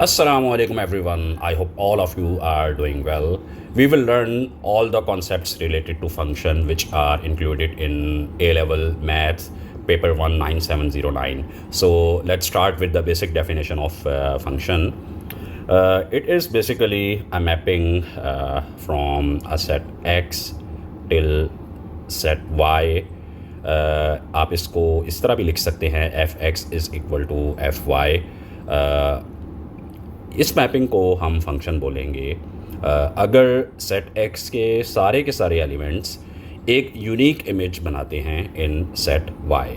Assalamualaikum everyone. I hope all of you are doing well. We will learn all the concepts related to function which are included in A-level maths paper 19709. So let's start with the basic definition of function. It is basically a mapping from a set x till set y. आप इसको इस तरह भी लिख सकते हैं F X is equal to F Y. इस mapping को हम फंक्शन बोलेंगे अगर सेट एक्स के सारे एलिमेंट्स एक यूनिक इमेज बनाते हैं in set Y.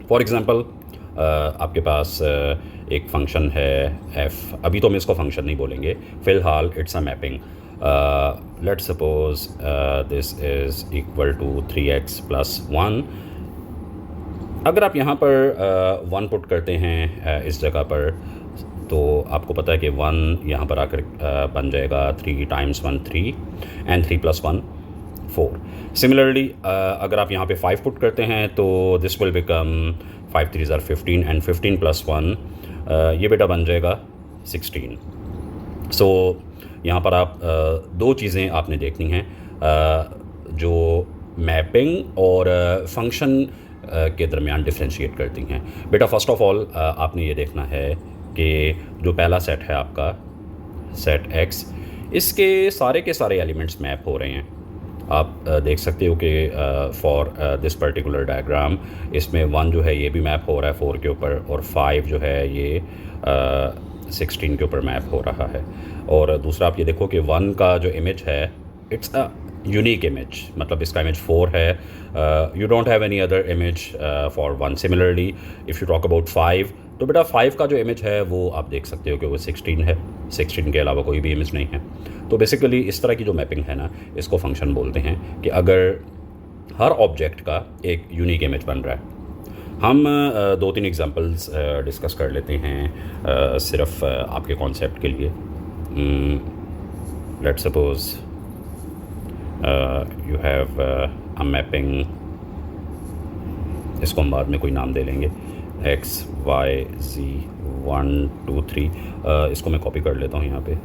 For example आपके पास एक फंक्शन है एफ, अभी तो हम इसको फंक्शन नहीं बोलेंगे, फ़िलहाल it's a mapping. Let's suppose this is equal to 3x + 1। अगर आप यहाँ पर 1 पुट करते हैं इस जगह पर, तो आपको पता है कि 1 यहाँ पर आकर बन जाएगा 3 × 1 3 एंड 3 + 1 4। सिमिलरली अगर आप यहाँ पे 5 पुट करते हैं तो दिस विल बिकम 5 3 = 15 एंड 15 + 1 ये बेटा बन जाएगा 16। सो यहाँ पर आप दो चीज़ें आपने देखनी हैं जो मैपिंग और फंक्शन के दरमियान डिफ्रेंशिएट करती हैं। बेटा फर्स्ट ऑफ ऑल आपने ये देखना है कि जो पहला सेट है आपका सेट एक्स, इसके सारे एलिमेंट्स मैप हो रहे हैं। आप देख सकते हो कि फॉर दिस पर्टिकुलर डायग्राम इसमें 1 जो है ये भी मैप हो रहा है 4 के ऊपर, और 5 जो है ये 16 के ऊपर मैप हो रहा है। और दूसरा आप ये देखो कि 1 का जो इमेज है इट्स अ यूनिक इमेज, मतलब इसका इमेज 4 है। You don't have any other image for 1। Similarly if you talk about 5, तो बेटा 5 का जो इमेज है वो आप देख सकते हो कि वो 16 है। 16 के अलावा कोई भी इमेज नहीं है। तो बेसिकली इस तरह की जो मैपिंग है ना, इसको फंक्शन बोलते हैं कि अगर हर ऑब्जेक्ट का एक यूनिक इमेज बन रहा है। हम 2-3 एग्जांपल्स डिस्कस कर लेते हैं सिर्फ आपके कॉन्सेप्ट के लिए। Let's suppose you have a mapping, इसको हम बाद में कोई नाम दे लेंगे, एक्स वाई जी 1 2 3। इसको मैं कॉपी कर लेता हूँ यहाँ पे।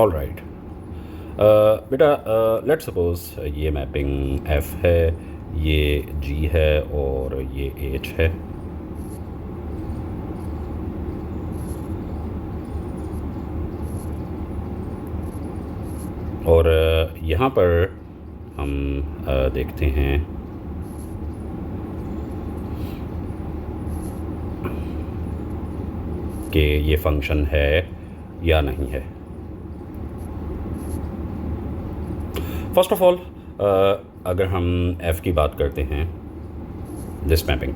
ऑल राइट बेटा, लेट्स सपोज ये मैपिंग एफ है, ये जी है और ये एच है। और यहाँ पर हम देखते हैं कि ये फंक्शन है या नहीं है। फर्स्ट ऑफ ऑल अगर हम f की बात करते हैं दिस मैपिंग,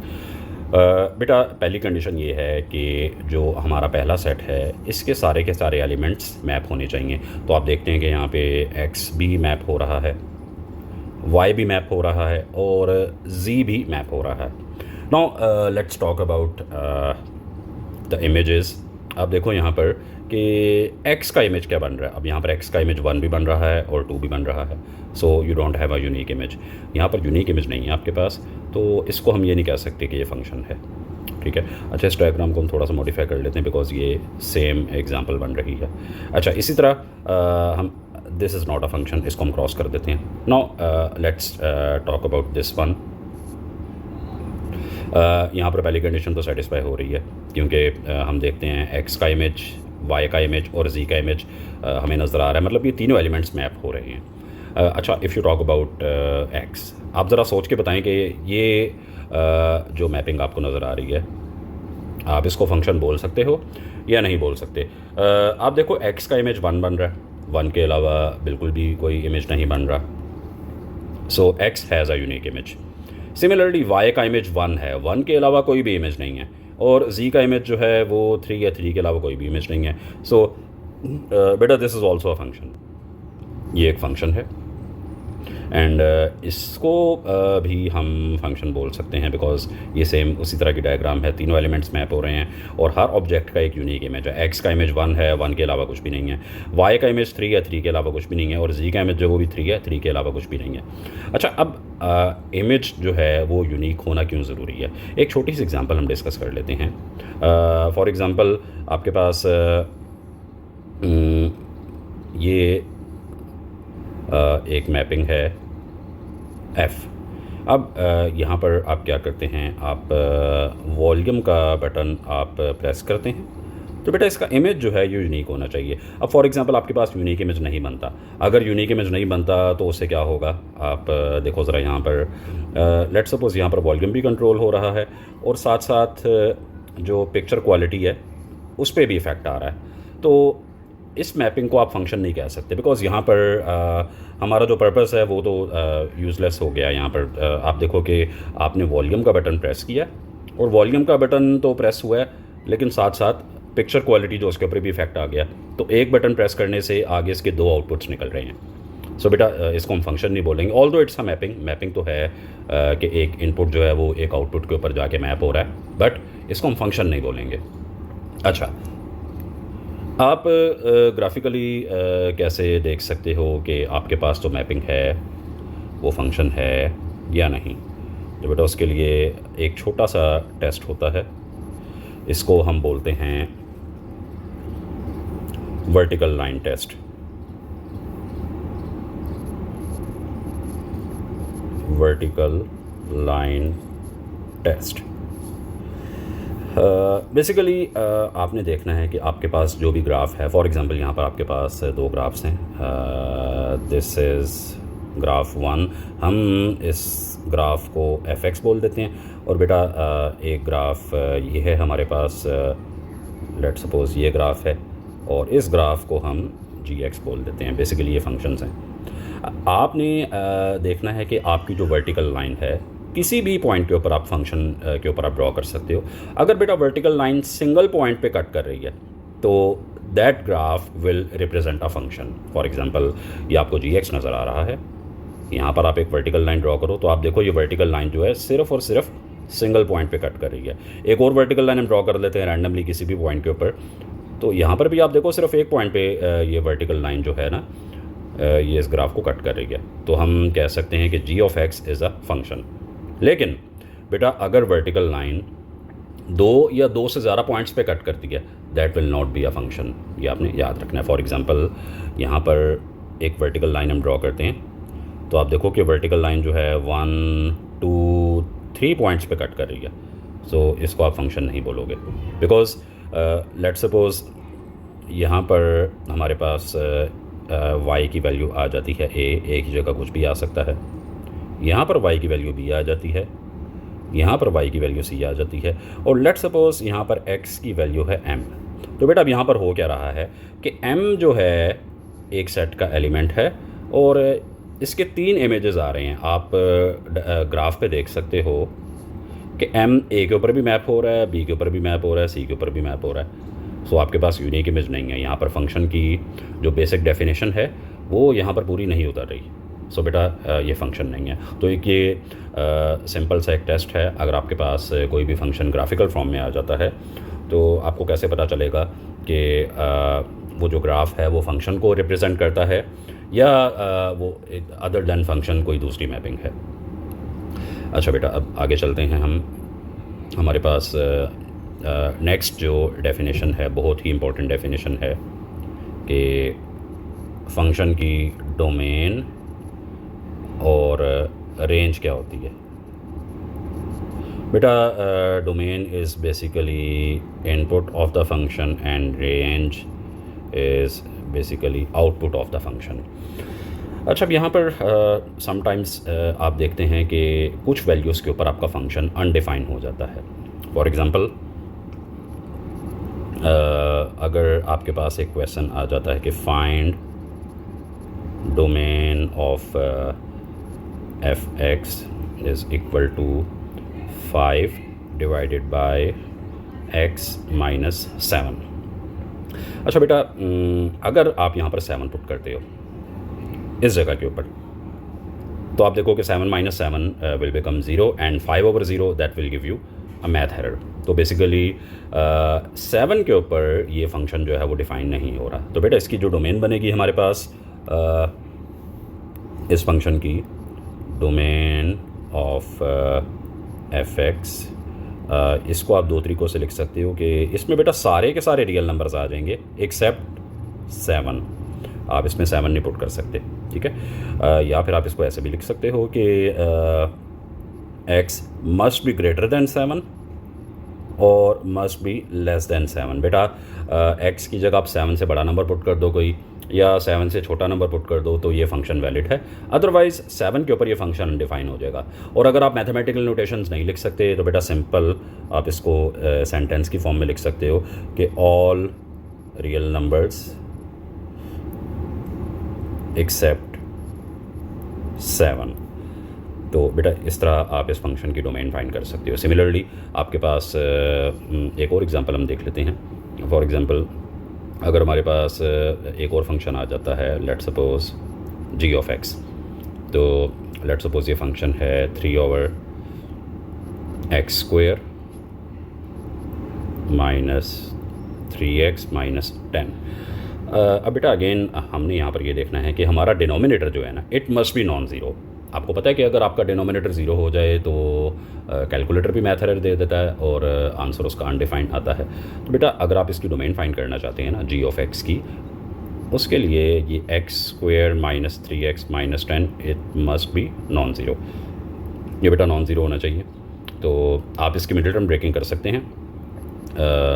बेटा पहली कंडीशन ये है कि जो हमारा पहला सेट है इसके सारे एलिमेंट्स मैप होने चाहिए। तो आप देखते हैं कि यहाँ पे x भी मैप हो रहा है, y भी मैप हो रहा है और z भी मैप हो रहा है। Now let's talk about the images. आप देखो यहाँ पर कि x का इमेज क्या बन रहा है। अब यहाँ पर x का इमेज 1 भी बन रहा है और 2 भी बन रहा है। So you don't have a unique image. यहाँ पर यूनिक इमेज नहीं है आपके पास, तो इसको हम ये नहीं कह सकते कि ये फंक्शन है। ठीक है। अच्छा, इस डायग्राम को हम थोड़ा सा मॉडिफाई कर लेते हैं बिकॉज ये सेम एग्जांपल बन रही है। अच्छा, इसी तरह हम this is not a function, इसको हम क्रॉस कर देते हैं। Now let's talk about this one. यहाँ पर पहली कंडीशन तो सेटिस्फाई हो रही है क्योंकि हम देखते हैं x का इमेज, y का इमेज और z का इमेज हमें नज़र आ रहा है, मतलब ये तीनों एलिमेंट्स मैप हो रहे हैं। अच्छा, if you talk about x, आप ज़रा सोच के बताएं कि ये जो मैपिंग आपको नज़र आ रही है, आप इसको फंक्शन बोल सकते हो या नहीं बोल सकते। आप देखो x का इमेज 1 बन रहा है, 1 के अलावा बिल्कुल भी कोई इमेज नहीं बन रहा। सो x has a unique image. Similarly y का इमेज 1 है, 1 के अलावा कोई भी इमेज नहीं है, और z का इमेज जो है वो 3 या 3 के अलावा कोई भी इमेज नहीं है। सो बेटा this is also a function, ये एक फंक्शन है। एंड इसको भी हम फंक्शन बोल सकते हैं बिकॉज ये सेम उसी तरह की डायग्राम है, तीनों एलिमेंट्स मैप हो रहे हैं और हर ऑब्जेक्ट का एक यूनिक इमेज है। एक्स का इमेज 1 है, 1 के अलावा कुछ भी नहीं है। वाई का इमेज 3 है, 3 के अलावा कुछ भी नहीं है। और जी का इमेज जो वो भी 3 है, 3 के अलावा कुछ भी नहीं है। अच्छा, अब इमेज जो है वो यूनिक होना क्यों ज़रूरी है? एक छोटी सी एग्जांपल हम डिस्कस कर लेते हैं। फॉर एग्जांपल आपके पास ये एक मैपिंग है F। अब यहाँ पर आप क्या करते हैं, आप वॉल्यूम का बटन आप प्रेस करते हैं तो बेटा इसका इमेज जो है ये यूनिक होना चाहिए। अब फॉर एग्जांपल आपके पास यूनिक इमेज नहीं बनता। अगर यूनिक इमेज नहीं बनता तो उससे क्या होगा, आप देखो ज़रा यहाँ पर लेट्स सपोज़ यहाँ पर वॉल्यूम भी कंट्रोल हो रहा है और साथ साथ जो पिक्चर क्वालिटी है उस पर भी इफ़ेक्ट आ रहा है। तो इस मैपिंग को आप फंक्शन नहीं कह सकते बिकॉज़ यहाँ पर हमारा जो पर्पस है वो तो यूज़लेस हो गया। यहाँ पर आप देखो कि आपने वॉल्यूम का बटन प्रेस किया और वॉल्यूम का बटन तो प्रेस हुआ है लेकिन साथ साथ पिक्चर क्वालिटी जो उसके ऊपर भी इफेक्ट आ गया। तो एक बटन प्रेस करने से आगे इसके 2 आउटपुट्स निकल रहे हैं। सो बेटा इसको हम फंक्शन नहीं बोलेंगे, ऑल्दो इट्स अ मैपिंग तो है कि एक इनपुट जो है वो एक आउटपुट के ऊपर जाके मैप हो रहा है, बट इसको हम फंक्शन नहीं बोलेंगे। अच्छा, आप ग्राफिकली कैसे देख सकते हो कि आपके पास तो मैपिंग है वो फंक्शन है या नहीं? तो बेटा उसके लिए एक छोटा सा टेस्ट होता है, इसको हम बोलते हैं vertical line test. Vertical line test basically आपने देखना है कि आपके पास जो भी ग्राफ है, फॉर एग्जांपल यहाँ पर आपके पास 2 ग्राफ्स हैं। This is graph 1। हम इस ग्राफ को fx बोल देते हैं और बेटा एक ग्राफ ये है हमारे पास, लेट सपोज़ ये ग्राफ है और इस ग्राफ को हम gx बोल देते हैं। बेसिकली ये फंक्शंस हैं। आपने देखना है कि आपकी जो वर्टिकल लाइन है किसी भी पॉइंट के ऊपर आप फंक्शन के ऊपर आप ड्रॉ कर सकते हो। अगर बेटा वर्टिकल लाइन सिंगल पॉइंट पे कट कर रही है तो that graph will represent a function. For example ये आपको gx नज़र आ रहा है, यहाँ पर आप एक वर्टिकल लाइन ड्रॉ करो तो आप देखो ये वर्टिकल लाइन जो है सिर्फ और सिर्फ सिंगल पॉइंट पे कट कर रही है। एक और वर्टिकल लाइन हम ड्रॉ कर लेते हैं रैंडमली किसी भी पॉइंट के ऊपर, तो यहाँ पर भी आप देखो सिर्फ एक पॉइंट पे ये वर्टिकल लाइन जो है ना ये इस ग्राफ को कट कर रही है। तो हम कह सकते हैं कि g of x is a function. लेकिन बेटा अगर वर्टिकल लाइन 2 या 2 से ज़्यादा पॉइंट्स पे कट करती है that will not be a function, ये आपने याद रखना है। फॉर एग्जांपल यहाँ पर एक वर्टिकल लाइन हम ड्रॉ करते हैं तो आप देखो कि वर्टिकल लाइन जो है 1 2 3 पॉइंट्स पे कट कर रही है। सो इसको आप फंक्शन नहीं बोलोगे बिकॉज लेट सपोज़ यहाँ पर हमारे पास y की वैल्यू आ जाती है a की जगह कुछ भी आ सकता है, यहाँ पर y की वैल्यू b आ जाती है, यहाँ पर y की वैल्यू c आ जाती है और लेट सपोज़ यहाँ पर x की वैल्यू है m। तो बेटा अब यहाँ पर हो क्या रहा है कि m जो है एक सेट का एलिमेंट है और इसके 3 इमेजेस आ रहे हैं। आप ग्राफ पे देख सकते हो कि m a के ऊपर भी मैप हो रहा है, b के ऊपर भी मैप हो रहा है, c के ऊपर भी मैप हो रहा है। सो आपके पास यूनिक इमेज नहीं है। यहाँ पर फंक्शन की जो बेसिक डेफिनेशन है वो यहाँ पर पूरी नहीं उतर रही। सो बेटा ये फंक्शन नहीं है। तो एक ये सिंपल सा एक टेस्ट है। अगर आपके पास कोई भी फंक्शन ग्राफिकल फॉर्म में आ जाता है तो आपको कैसे पता चलेगा कि वो जो ग्राफ है वो फंक्शन को रिप्रेजेंट करता है या वो अदर देन फंक्शन कोई दूसरी मैपिंग है। अच्छा बेटा अब आगे चलते हैं हम। हमारे पास नेक्स्ट जो डेफिनेशन है बहुत ही इम्पोर्टेंट डेफिनेशन है कि फंक्शन की डोमेन और रेंज क्या होती है। बेटा domain is basically input of the function and range is basically output of the function. अच्छा अब यहाँ पर समटाइम्स आप देखते हैं कि कुछ वैल्यूज़ के ऊपर आपका फंक्शन अनडिफाइन हो जाता है। फॉर एग्ज़ाम्पल अगर आपके पास एक क्वेश्चन आ जाता है कि find domain of f(x) is equal to 5 divided by x minus 7। अच्छा बेटा अगर आप यहाँ पर 7 पुट करते हो इस जगह के ऊपर तो आप देखो कि 7 minus 7 will become 0 and 5/0 that will give you a math error. तो बेसिकली 7 के ऊपर ये फंक्शन जो है वो डिफ़ाइन नहीं हो रहा। तो बेटा इसकी जो डोमेन बनेगी हमारे पास इस फंक्शन की डोमेन ऑफ एफ एक्स, इसको आप दो तरीक़ों से लिख सकते हो कि इसमें बेटा सारे के सारे रियल नंबर्स आ जाएंगे एक्सेप्ट 7। आप इसमें 7 नहीं पुट कर सकते, ठीक है। या फिर आप इसको ऐसे भी लिख सकते हो कि x must be greater than 7 और मस्ट बी लेस दैन 7। बेटा x की जगह आप 7 से बड़ा नंबर पुट कर दो कोई, या 7 से छोटा नंबर पुट कर दो, तो ये फंक्शन वैलिड है। अदरवाइज़ 7 के ऊपर ये फंक्शन अनडिफाइन हो जाएगा। और अगर आप मैथमेटिकल नोटेशंस नहीं लिख सकते तो बेटा सिंपल आप इसको सेंटेंस की फॉर्म में लिख सकते हो कि ऑल रियल नंबर्स एक्सेप्ट 7। तो बेटा इस तरह आप इस फंक्शन की डोमेन फाइंड कर सकते हो। सिमिलरली आपके पास एक और एग्जांपल हम देख लेते हैं। फॉर एग्जांपल अगर हमारे पास एक और फंक्शन आ जाता है, let suppose g of x। तो लेट सपोज ये फंक्शन है 3/x² माइनस 3x माइनस 10। अब बेटा अगेन हमने यहाँ पर ये देखना है कि हमारा डिनोमिनेटर जो है ना, it must be non zero. आपको पता है कि अगर आपका डिनोमिनेटर ज़ीरो हो जाए तो कैलकुलेटर भी मैथ एरर दे देता है और आंसर उसका अनडिफाइंड आता है। तो बेटा अगर आप इसकी डोमेन फाइंड करना चाहते हैं ना g ऑफ x की, उसके लिए ये x² minus 3x minus 10 it must be non zero. ये बेटा नॉन ज़ीरो होना चाहिए। तो आप इसकी मिडिल टर्म ब्रेकिंग कर सकते हैं।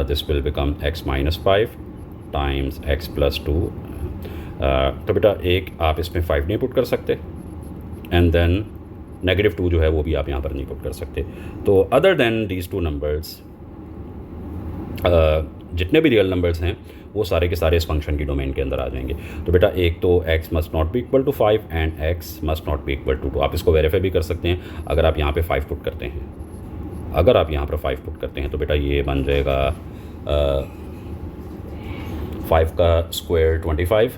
This will become x minus 5 times x plus 2। तो बेटा एक आप इसमें 5 नहीं पुट कर सकते एंड देन -2 जो है वो भी आप यहाँ पर नहीं पुट कर सकते। तो other than these two numbers जितने भी रियल नंबर्स हैं वो सारे के सारे इस फंक्शन की डोमेन के अंदर आ जाएंगे। तो बेटा एक तो x must not be equal to 5 and x must not be equal to 2। आप इसको वेरीफाई भी कर सकते हैं अगर आप यहाँ पे 5 पुट करते हैं। अगर आप यहाँ पर 5 पुट करते हैं तो बेटा ये बन जाएगा 5 का square 25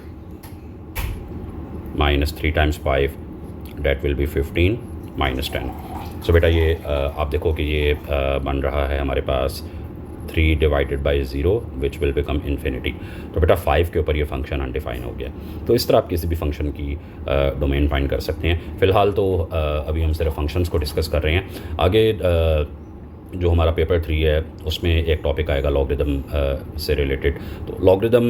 minus 3 times 5 that will be 15 minus 10। So बेटा ये आप देखो कि ये बन रहा है हमारे पास 3 divided by 0 which will become infinity. तो बेटा 5 के ऊपर ये फंक्शन अनडिफाइन हो गया। तो इस तरह आप किसी भी फंक्शन की डोमेन फाइंड कर सकते हैं। फ़िलहाल तो अभी हम सिर्फ फंक्शंस को डिस्कस कर रहे हैं। आगे जो हमारा पेपर 3 है उसमें एक टॉपिक आएगा लॉगरिदम से रिलेटेड। तो लॉगरिदम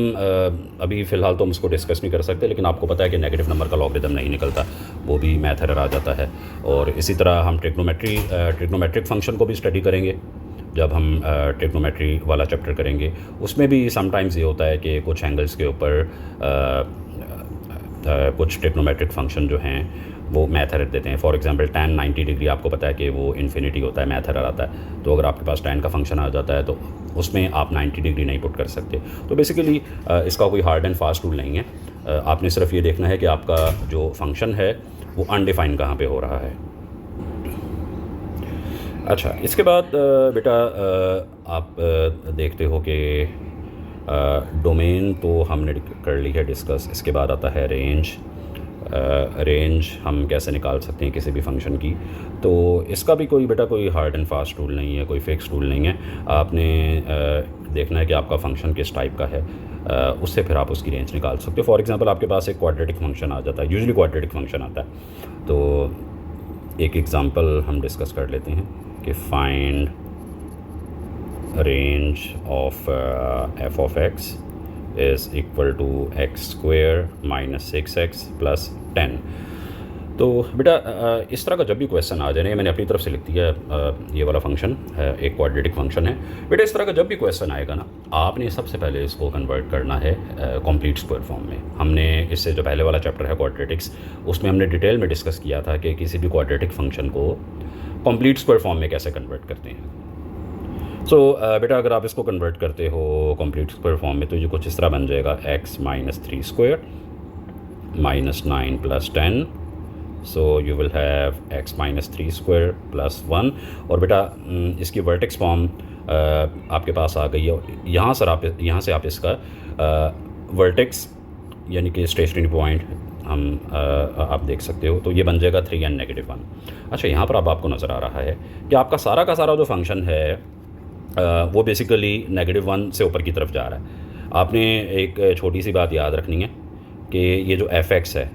अभी फ़िलहाल तो हम उसको डिस्कस नहीं कर सकते, लेकिन आपको पता है कि नेगेटिव नंबर का लॉगरिदम नहीं निकलता, वो भी मैथ एरर आ जाता है। और इसी तरह हम ट्रिग्नोमेट्रिक फंक्शन को भी स्टडी करेंगे जब हम ट्रिग्नोमेट्री वाला चैप्टर करेंगे। उसमें भी समटाइम्स ये होता है कि कुछ एंगल्स के ऊपर कुछ ट्रिग्नोमेट्रिक फंक्शन जो हैं वो मैथ एरर देते हैं। फॉर एग्जांपल tan 90 डिग्री आपको पता है कि वो इन्फिनिटी होता है, मैथ एरर आता है। तो अगर आपके पास tan का फंक्शन आ जाता है तो उसमें आप 90 डिग्री नहीं पुट कर सकते। तो बेसिकली इसका कोई हार्ड एंड फास्ट रूल नहीं है। आपने सिर्फ ये देखना है कि आपका जो फंक्शन है वो अनडिफाइन कहाँ पे हो रहा है। अच्छा, इसके बाद बेटा आप देखते हो कि डोमेन तो हमने कर ली है डिस्कस। इसके बाद आता है रेंज। रेंज हम कैसे निकाल सकते हैं किसी भी फंक्शन की। तो इसका भी कोई बेटा कोई हार्ड एंड फास्ट रूल नहीं है, कोई फिक्स रूल नहीं है। आपने देखना है कि आपका फंक्शन किस टाइप का है, उससे फिर आप उसकी रेंज निकाल सकते हो। फॉर एग्जांपल आपके पास एक क्वाड्रेटिक फंक्शन आ जाता है, यूजुअली क्वाड्रेटिक फंक्शन आता है। तो एक एग्जांपल हम डिस्कस कर लेते हैं कि find range of f of x is equal to x² minus 6x plus 10। तो बेटा इस तरह का जब भी क्वेश्चन आ जाए, मैंने अपनी तरफ से लिख दिया ये वाला फंक्शन है, एक क्वाड्रेटिक फंक्शन है। बेटा इस तरह का जब भी क्वेश्चन आएगा ना, आपने सबसे पहले इसको कन्वर्ट करना है कंप्लीट स्क्वायर फॉर्म में। हमने इससे जो पहले वाला चैप्टर है क्वाड्रेटिक्स, उसमें हमने डिटेल में डिस्कस किया था कि किसी भी क्वाड्रेटिक फंक्शन को कंप्लीट स्क्वायर फॉर्म में कैसे कन्वर्ट करते हैं। सो बेटा अगर आप इसको कन्वर्ट करते हो कंप्लीट स्क्वायर फॉर्म में तो ये कुछ इस तरह बन जाएगा x minus 3² minus 9 plus 10। So you will have x minus 3² plus 1। और बेटा इसकी वर्टेक्स फॉर्म आपके पास आ गई है। यहाँ से आप इसका वर्टेक्स यानी कि स्टेशनरी पॉइंट आप देख सकते हो, तो ये बन जाएगा 3 एंड -1। अच्छा, यहाँ पर अब आपको नज़र आ रहा है कि आपका सारा का सारा जो फंक्शन है वो बेसिकली -1 से ऊपर की तरफ जा रहा है। आपने एक छोटी सी बात याद रखनी है कि ये जो f(x) है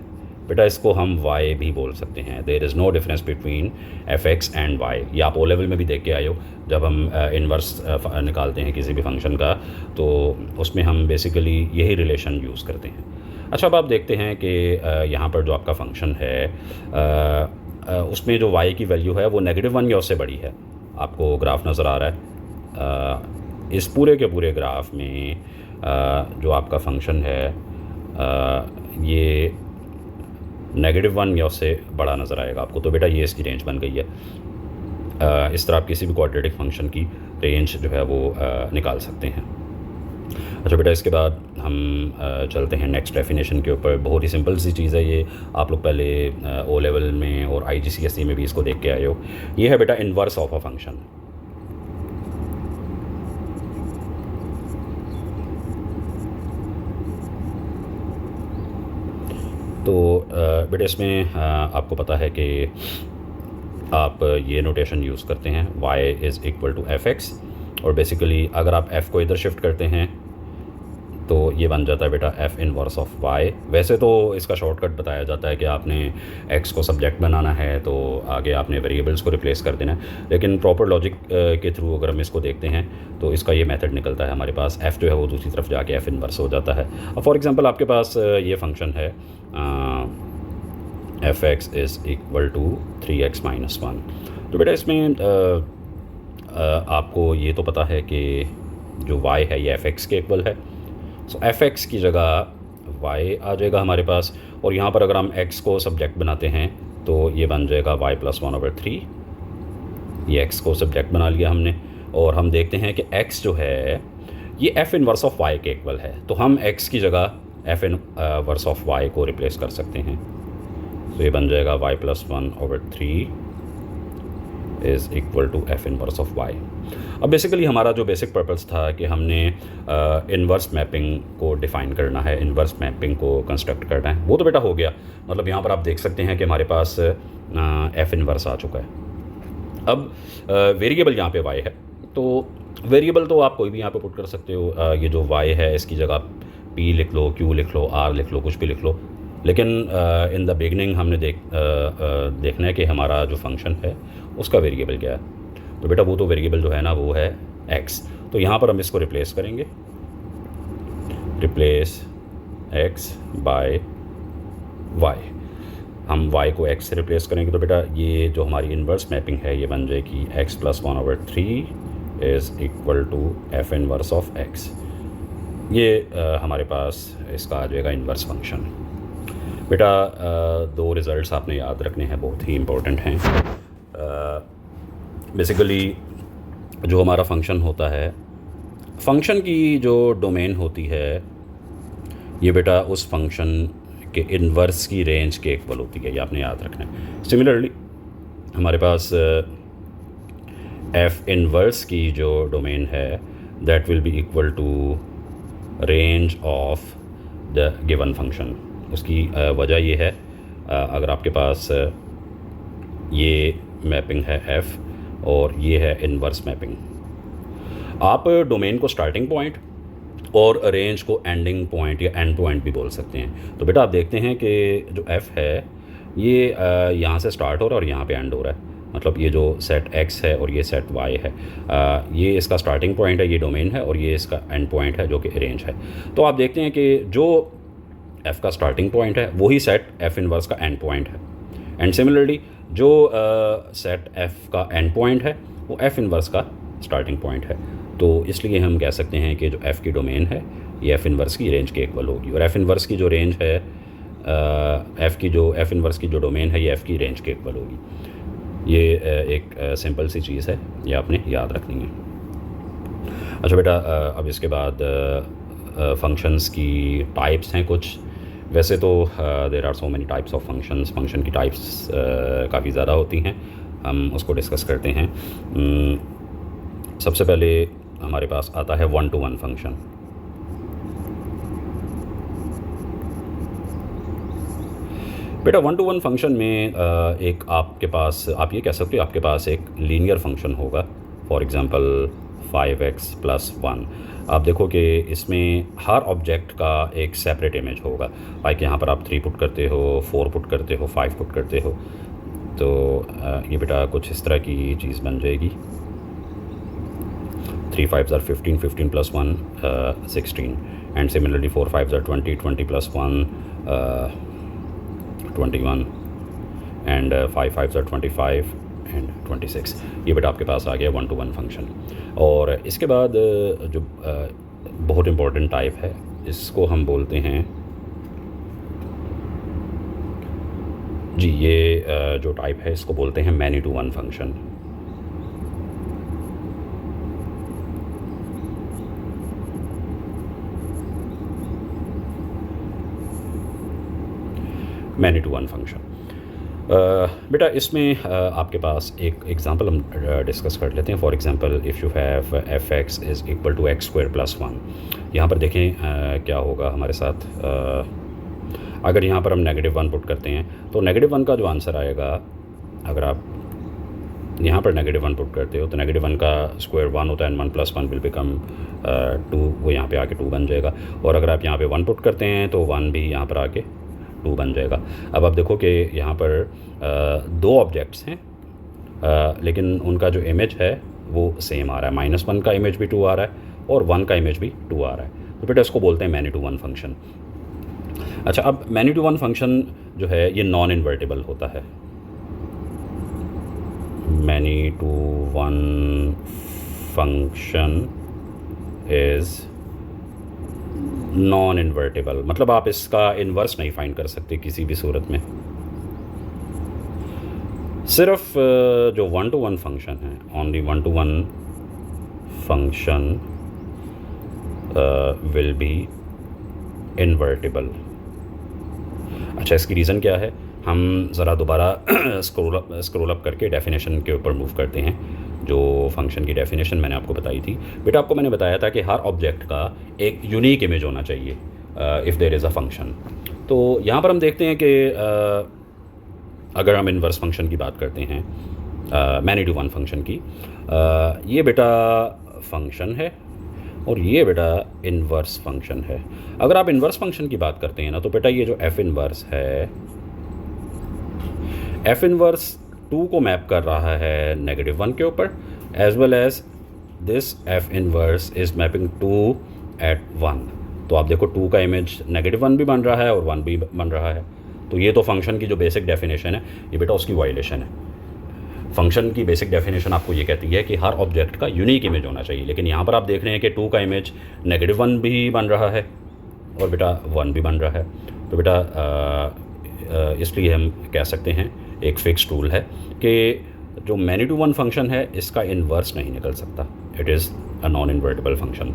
बेटा, इसको हम y भी बोल सकते हैं। There is no difference between f(x) and y। ये आप ओ लेवल में भी देख के आए हो, जब हम इन्वर्स निकालते हैं किसी भी फंक्शन का, तो उसमें हम बेसिकली यही रिलेशन यूज़ करते हैं। अच्छा, अब आप देखते हैं कि यहाँ पर जो आपका फंक्शन है उसमें जो y की वैल्यू है वो -1 या उससे बड़ी है। आपको ग्राफ नज़र आ रहा है, इस पूरे के पूरे ग्राफ में जो आपका फंक्शन है ये -1 या उससे बड़ा नज़र आएगा आपको। तो बेटा ये इसकी रेंज बन गई है। इस तरह आप किसी भी क्वाड्रेटिक फंक्शन की रेंज जो है वो निकाल सकते हैं। अच्छा बेटा, इसके बाद हम चलते हैं नेक्स्ट डेफिनेशन के ऊपर। बहुत ही सिंपल सी चीज़ है ये, आप लोग पहले ओ लेवल में और IGCSE में भी इसको देख के आए हो। ये है बेटा इन्वर्स ऑफ अ फंक्शन। तो बेटा इसमें आपको पता है कि आप ये नोटेशन यूज़ करते हैं y is equal to f(x), और बेसिकली अगर आप f को इधर शिफ्ट करते हैं तो ये बन जाता है बेटा f इनवर्स ऑफ y। वैसे तो इसका शॉर्टकट बताया जाता है कि आपने x को सब्जेक्ट बनाना है तो आगे आपने वेरिएबल्स को रिप्लेस कर देना है, लेकिन प्रॉपर लॉजिक के थ्रू अगर हम इसको देखते हैं तो इसका ये मेथड निकलता है। हमारे पास f जो है वो दूसरी तरफ जाके f इनवर्स हो जाता है। अब फॉर एग्जांपल आपके पास ये फंक्शन है f(x) is equal to 3x - 1। तो बेटा इसमें आपको ये तो पता है कि जो y है ये f(x) के इक्वल है। सो f(x) की जगह y आ जाएगा हमारे पास, और यहाँ पर अगर हम x को सब्जेक्ट बनाते हैं तो ये बन जाएगा y + 1/3। ये x को सब्जेक्ट बना लिया हमने, और हम देखते हैं कि x जो है ये f इनवर्स ऑफ y के इक्वल है, तो हम x की जगह f इनवर्स ऑफ y को रिप्लेस कर सकते हैं। तो ये बन जाएगा y + 1/3 is equal to f inverse of y। अब बेसिकली हमारा जो बेसिक पर्पस था कि हमने इन्वर्स मैपिंग को डिफ़ाइन करना है, इन्वर्स मैपिंग को कंस्ट्रक्ट करना है, वो तो बेटा हो गया। मतलब यहाँ पर आप देख सकते हैं कि हमारे पास f इनवर्स आ चुका है। अब वेरिएबल यहाँ पे y है, तो वेरिएबल तो आप कोई भी यहाँ पे पुट कर सकते हो। ये जो y है इसकी जगह p लिख लो, q लिख लो, r लिख लो, कुछ भी लिख लो, लेकिन इन द बिगनिंग हमने देखना है कि हमारा जो फंक्शन है उसका वेरिएबल क्या है। तो बेटा वो तो वेरिएबल जो है ना वो है x। तो यहाँ पर हम इसको रिप्लेस करेंगे, रिप्लेस x बाय y। हम y को x से रिप्लेस करेंगे तो बेटा ये जो हमारी इन्वर्स मैपिंग है ये बन जाएगी x + 1/3 is equal to f inverse of x। ये हमारे पास इसका आ जाएगा इन्वर्स फंक्शन। बेटा दो रिज़ल्ट्स आपने याद रखने हैं, बहुत ही इम्पोर्टेंट हैं। बेसिकली जो हमारा फंक्शन होता है, फंक्शन की जो डोमेन होती है ये बेटा उस फंक्शन के इन्वर्स की रेंज के इक्वल होती है, ये आपने याद रखना है। सिमिलरली हमारे पास f इनवर्स की जो डोमेन है that will be equal to range of the given function. उसकी वजह ये है, अगर आपके पास ये मैपिंग है f और ये है इन्वर्स मैपिंग, आप डोमेन को स्टार्टिंग पॉइंट और रेंज को एंडिंग पॉइंट या एंड पॉइंट भी बोल सकते हैं। तो बेटा आप देखते हैं कि जो f है ये यहाँ से स्टार्ट हो रहा है और यहाँ पे एंड हो रहा है। मतलब ये जो सेट x है और ये सेट y है, ये इसका स्टार्टिंग पॉइंट है, ये डोमेन है, और ये इसका एंड पॉइंट है जो कि रेंज है। तो आप देखते हैं कि जो f का स्टार्टिंग पॉइंट है वही सेट f इनवर्स का एंड पॉइंट है, एंड सिमिलरली जो सेट f का एंड पॉइंट है वो f इनवर्स का स्टार्टिंग पॉइंट है। तो इसलिए हम कह सकते हैं कि जो f की डोमेन है ये f इनवर्स की रेंज के इक्वल होगी, और f इनवर्स की जो रेंज है f इनवर्स की जो डोमेन है ये f की रेंज के इक्वल होगी। ये एक सिंपल सी चीज़ है, ये आपने याद रखनी है। अच्छा बेटा, अब इसके बाद फंक्शंस की टाइप्स हैं कुछ। वैसे तो there are so many types of functions, function की टाइप्स काफ़ी ज़्यादा होती हैं, हम उसको डिस्कस करते हैं। सबसे पहले हमारे पास आता है 1-to-1 फंक्शन। बेटा वन टू वन फंक्शन में एक आपके पास, आप ये कह सकते हो आपके पास एक लीनियर फंक्शन होगा। For example 5x+1। आप देखो कि इसमें हर ऑब्जेक्ट का एक सेपरेट इमेज होगा। लाइक यहाँ पर आप 3 पुट करते हो, 4 पुट करते हो, 5 पुट करते हो, तो ये बेटा कुछ इस तरह की चीज़ बन जाएगी। 3 5s are 15, 15 plus 1 16, and similarly 4 5s are 20, 20 plus 1 21, and 5 5s are 25 and 26। ये बेटा आपके पास आ गया वन टू वन फंक्शन। और इसके बाद जो बहुत इम्पोर्टेंट टाइप है, इसको हम बोलते हैं जी, ये जो टाइप है इसको बोलते हैं many to one function. Many to one function बेटा इसमें आपके पास एक एग्जांपल हम डिस्कस कर लेते हैं। For example if you have f(x) is equal to x² + 1। यहाँ पर देखें क्या होगा हमारे साथ। अगर यहाँ पर हम -1 पुट करते हैं तो -1 का जो आंसर आएगा, अगर आप यहाँ पर -1 पुट करते हो तो -1 का स्क्वायर 1 होता है, एंड 1 + 1 विल बिकम 2, वो यहाँ पे आके 2 बन जाएगा। और अगर आप यहाँ पे 1 पुट करते हैं तो 1 भी यहाँ पर आके 2 बन जाएगा। अब आप देखो कि यहाँ पर 2 ऑब्जेक्ट्स हैं, लेकिन उनका जो इमेज है वो सेम आ रहा है। -1 का इमेज भी 2 आ रहा है और 1 का इमेज भी 2 आ रहा है। तो बेटा इसको बोलते हैं मैनी टू वन फंक्शन। अच्छा, अब मैनी टू वन फंक्शन जो है ये नॉन इन्वर्टिबल होता है। Many to one function is non invertible, मतलब आप इसका इन्वर्स नहीं फाइंड कर सकते किसी भी सूरत में। सिर्फ जो वन टू वन फंक्शन है, only one two one function will be invertible. अच्छा, इसकी रीज़न क्या है, हम ज़रा दोबारा स्क्रॉल अप करके डेफिनेशन के ऊपर मूव करते हैं। जो फंक्शन की डेफिनेशन मैंने आपको बताई थी बेटा, आपको मैंने बताया था कि हर ऑब्जेक्ट का एक यूनिक इमेज होना चाहिए if there is a function. तो यहाँ पर हम देखते हैं कि अगर हम इन्वर्स फंक्शन की बात करते हैं, मैनी टू वन फंक्शन की, ये बेटा फंक्शन है और ये बेटा इन्वर्स फंक्शन है। अगर आप इन्वर्स फंक्शन की बात करते हैं ना, तो बेटा ये जो f इन्वर्स है, f इन्वर्स 2 को मैप कर रहा है -1 के ऊपर, as well as this f inverse is mapping 2 at 1। तो आप देखो 2 का इमेज -1 भी बन रहा है और 1 भी बन रहा है। तो ये तो फंक्शन की जो बेसिक डेफिनेशन है, ये बेटा उसकी वायलेशन है। फंक्शन की बेसिक डेफिनेशन आपको ये कहती है कि हर ऑब्जेक्ट का यूनिक इमेज होना चाहिए, लेकिन यहाँ पर आप देख रहे हैं कि 2 का इमेज -1 भी बन रहा है और बेटा 1 भी बन रहा है। तो बेटा इसलिए हम कह सकते हैं एक फिक्स रूल है कि जो मैनी टू वन फंक्शन है इसका इन्वर्स नहीं निकल सकता। It is a non invertible function.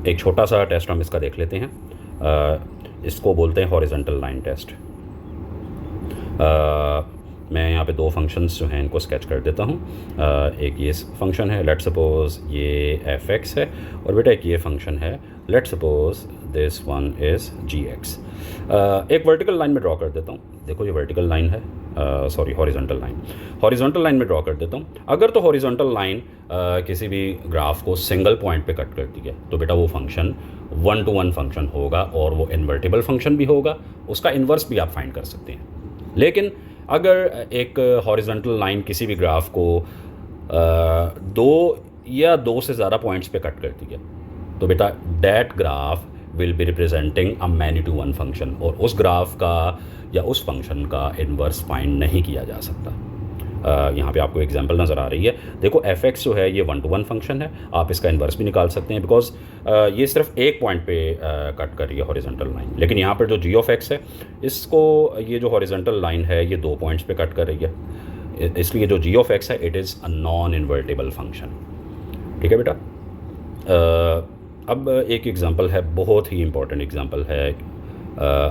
एक छोटा सा टेस्ट हम इसका देख लेते हैं। इसको बोलते हैं हॉरिजॉन्टल लाइन टेस्ट। मैं यहाँ पे 2 फंक्शंस जो हैं इनको स्केच कर देता हूँ। एक ये फंक्शन है, लेट्स सपोज ये f(x) है, और बेटा एक ये फंक्शन है, let's suppose this one is g(x). एक वर्टिकल लाइन में ड्रॉ कर देता हूँ। देखो ये वर्टिकल लाइन है, sorry horizontal line. Horizontal line में ड्रॉ कर देता हूँ। अगर तो हॉरिजॉन्टल लाइन किसी भी ग्राफ को सिंगल पॉइंट पे कट करती है तो बेटा वो function one two one function होगा और वो इन्वर्टिबल फंक्शन भी होगा। उसका इन्वर्स भी आप फाइंड कर सकते हैं। लेकिन अगर एक हॉरिजॉन्टल लाइन किसी भी ग्राफ को 2 या 2 से ज़्यादा पॉइंट्स पे कट करती है तो बेटा that graph will be representing a many to one function, और उस ग्राफ का या उस फंक्शन का इन्वर्स फाइंड नहीं किया जा सकता। यहाँ पे आपको एग्जांपल नज़र आ रही है। देखो f(x) जो है ये वन टू वन फंक्शन है, आप इसका इन्वर्स भी निकाल सकते हैं बिकॉज ये सिर्फ एक पॉइंट पे कट कर रही है हॉरिजॉन्टल लाइन। लेकिन यहाँ पर जो g(x) है इसको ये जो हॉरिजॉन्टल लाइन है ये 2 पॉइंट्स पे कट कर रही है, इसलिए जो g(x) है it is a non invertible function. ठीक है बेटा। अब एक एग्जांपल है, बहुत ही इंपॉर्टेंट एग्जांपल है।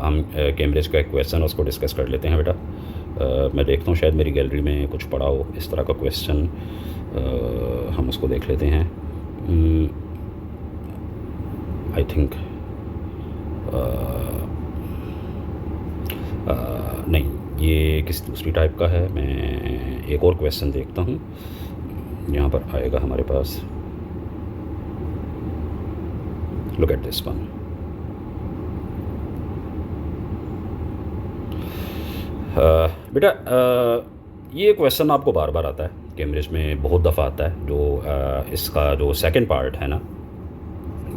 हम कैम्ब्रिज का एक क्वेश्चन उसको डिस्कस कर लेते हैं बेटा। मैं देखता हूँ शायद मेरी गैलरी में कुछ पड़ा हो इस तरह का क्वेश्चन, हम उसको देख लेते हैं। आई थिंक नहीं, ये किसी दूसरी टाइप का है। मैं एक और क्वेश्चन देखता हूँ, यहाँ पर आएगा हमारे पास। Look at this one. बेटा ये क्वेश्चन आपको बार बार आता है, कैम्ब्रिज में बहुत दफ़ा आता है। जो इसका जो सेकंड पार्ट है ना,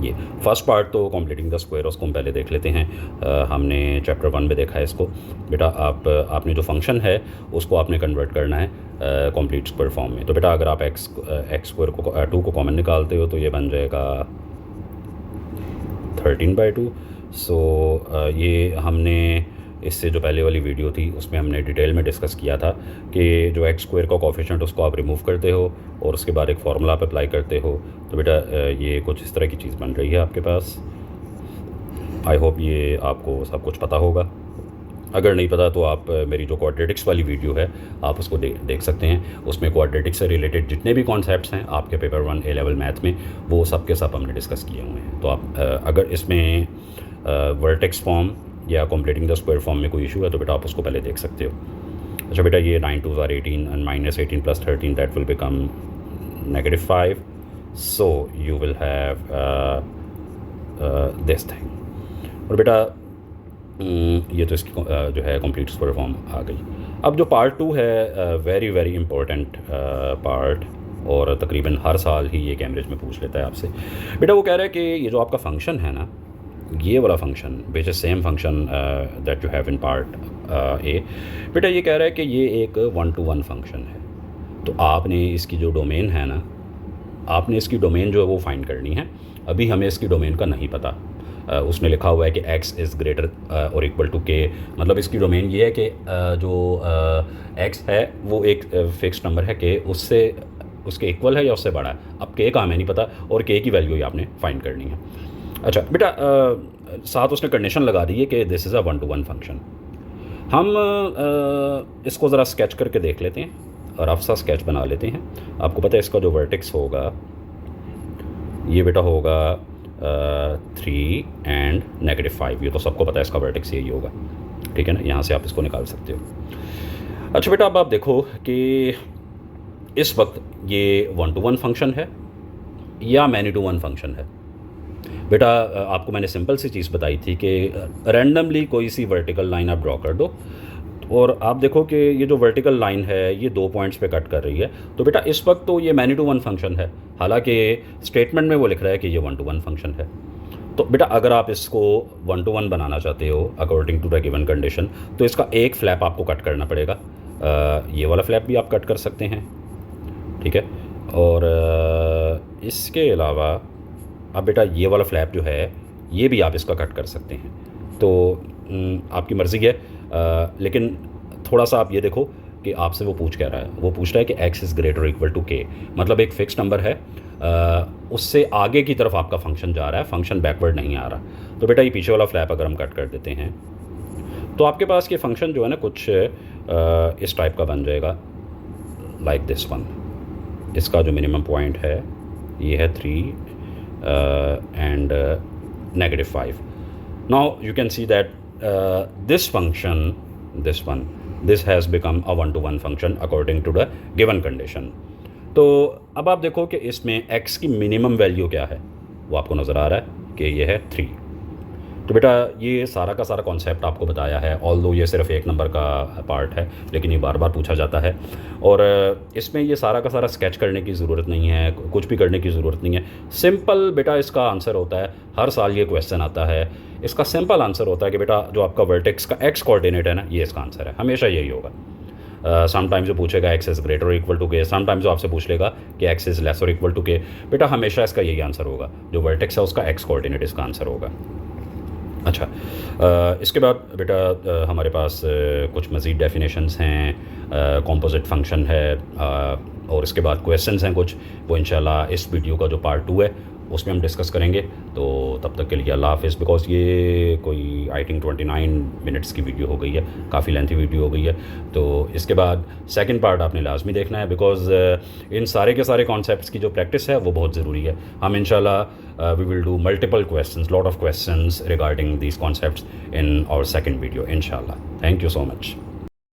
ये फर्स्ट पार्ट तो कंप्लीटिंग द स्क्वायर, उसको हम पहले देख लेते हैं। हमने चैप्टर 1 में देखा है इसको। बेटा आपने जो फंक्शन है उसको आपने कन्वर्ट करना है कंप्लीट स्क्वायर फॉर्म में। तो बेटा अगर आप एक्स स्क्वायर को 2 को कॉमन निकालते हो तो ये बन जाएगा 13/2। सो ये हमने इससे जो पहले वाली वीडियो थी उसमें हमने डिटेल में डिस्कस किया था कि जो एक्स स्क्वायर का कोफिशिएंट उसको आप रिमूव करते हो और उसके बाद एक फार्मूला आप अप्लाई करते हो। तो बेटा ये कुछ इस तरह की चीज़ बन रही है आपके पास। आई होप ये आपको सब कुछ पता होगा। अगर नहीं पता तो आप मेरी जो क्वाड्रेटिक्स वाली वीडियो है आप उसको देख सकते हैं। उसमें क्वाड्रेटिक्स से रिलेटेड जितने भी कॉन्सेप्ट्स हैं आपके पेपर 1 A लेवल मैथ में, वो सब के सब हमने डिस्कस किए हुए हैं। तो आप अगर इसमें वर्टेक्स फॉर्म या कंप्लीटिंग द स्क्वायर फॉर्म में कोई इशू है तो बेटा आप उसको पहले देख सकते हो। अच्छा बेटा, ये 9 2s are 18 and -18 + 13 that will become -5, so you will have this thing। और बेटा ये तो इसकी जो है कंप्लीट स्क्वायर फॉर्म आ गई। अब जो पार्ट 2 है, वेरी वेरी इंपॉर्टेंट पार्ट, और तकरीबन हर साल ही ये कैम्ब्रिज में पूछ लेता है आपसे। बेटा वो कह रहा है कि ये जो आपका फंक्शन है ना, ये वाला function which is same function that you have in part A, बेटा ये कह रहा है कि ये एक 1-to-1 फंक्शन है। तो आपने इसकी जो डोमेन है ना, आपने इसकी डोमेन जो है वो फाइंड करनी है। अभी हमें इसकी डोमेन का नहीं पता। उसने लिखा हुआ है कि x इज़ ग्रेटर और इक्वल टू k, मतलब इसकी डोमेन ये है कि जो x है वो एक फिक्स नंबर है k, उससे उसके इक्वल है या उससे बड़ा है। अब k का हमें नहीं पता और k की वैल्यू ही आपने फाइंड करनी है। अच्छा बेटा, साथ उसने कंडीशन लगा दी है कि this is a 1-to-1 function. हम इसको ज़रा स्केच करके देख लेते हैं और रफ सा स्केच बना लेते हैं। आपको पता है इसका जो वर्टेक्स होगा ये बेटा होगा 3 and -5। ये तो सबको पता है इसका वर्टेक्स यही होगा, ठीक है ना। यहाँ से आप इसको निकाल सकते हो। अच्छा बेटा, अब आप देखो कि इस वक्त ये 1-to-1 फंक्शन है या many-to-1 फंक्शन है। बेटा आपको मैंने सिंपल सी चीज़ बताई थी कि रैंडमली कोई सी वर्टिकल लाइन आप ड्रॉ कर दो और आप देखो कि ये जो वर्टिकल लाइन है ये 2 पॉइंट्स पे कट कर रही है। तो बेटा इस वक्त तो ये many-to-1 फंक्शन है, हालांकि स्टेटमेंट में वो लिख रहा है कि ये 1-to-1 फंक्शन है। तो बेटा अगर आप इसको 1-to-1 बनाना चाहते हो according to the given condition, तो इसका एक फ्लैप आपको कट करना पड़ेगा। ये वाला फ्लैप भी आप कट कर सकते हैं, ठीक है। और इसके अलावा अब बेटा ये वाला फ्लैप जो है ये भी आप इसका कट कर सकते हैं। तो आपकी मर्ज़ी है, लेकिन थोड़ा सा आप ये देखो कि आपसे वो पूछ क्या रहा है। वो पूछ रहा है कि x is greater equal to k, मतलब एक फ़िक्स नंबर है, उससे आगे की तरफ आपका फंक्शन जा रहा है, फंक्शन बैकवर्ड नहीं आ रहा। तो बेटा ये पीछे वाला फ्लैप अगर हम कट कर देते हैं तो आपके पास ये फंक्शन जो है ना कुछ इस टाइप का बन जाएगा, लाइक दिस वन। इसका जो मिनिमम पॉइंट है ये है 3 and -5. Now you can see that this function, this has become a 1-to-1 function according to the given condition. तो अब आप देखो कि इसमें x की मिनिमम वैल्यू क्या है, वो आपको नज़र आ रहा है कि ये है 3। तो बेटा ये सारा का सारा कॉन्सेप्ट आपको बताया है, ऑल्दो ये सिर्फ एक नंबर का पार्ट है लेकिन ये बार बार पूछा जाता है। और इसमें ये सारा का सारा स्केच करने की ज़रूरत नहीं है, कुछ भी करने की ज़रूरत नहीं है। सिंपल बेटा इसका आंसर होता है, हर साल ये क्वेश्चन आता है, इसका सिंपल आंसर होता है कि बेटा जो आपका वर्टेक्स का x कोऑर्डिनेट है ना, ये इसका आंसर है, हमेशा यही होगा। समटाइम्स जो पूछेगा x is greater equal to k, sometimes जो आपसे पूछ लेगा कि x is lesser equal to k, बेटा हमेशा इसका यही आंसर होगा, जो वर्टेक्स है उसका x कोऑर्डिनेट इसका आंसर होगा। अच्छा, इसके बाद बेटा हमारे पास कुछ मज़ीद डेफिनेशंस हैं, कॉम्पोजिट फंक्शन है, और इसके बाद क्वेश्चंस हैं कुछ, वो इंशाल्लाह इस वीडियो का जो पार्ट 2 है उसमें हम डिस्कस करेंगे। तो तब तक के लिए अल्लाह हाफ़िज़। बिकॉज़ ये कोई आई थिंक 29 मिनट्स की वीडियो हो गई है, काफ़ी लेंथी वीडियो हो गई है। तो इसके बाद सेकंड पार्ट आपने लाजमी देखना है, बिकॉज़ इन सारे के सारे कॉन्सेप्ट्स की जो प्रैक्टिस है वो बहुत ज़रूरी है। हम इंशाल्लाह we will do multiple questions, lot of questions regarding these concepts in our second video इंशाल्लाह। Thank you so much.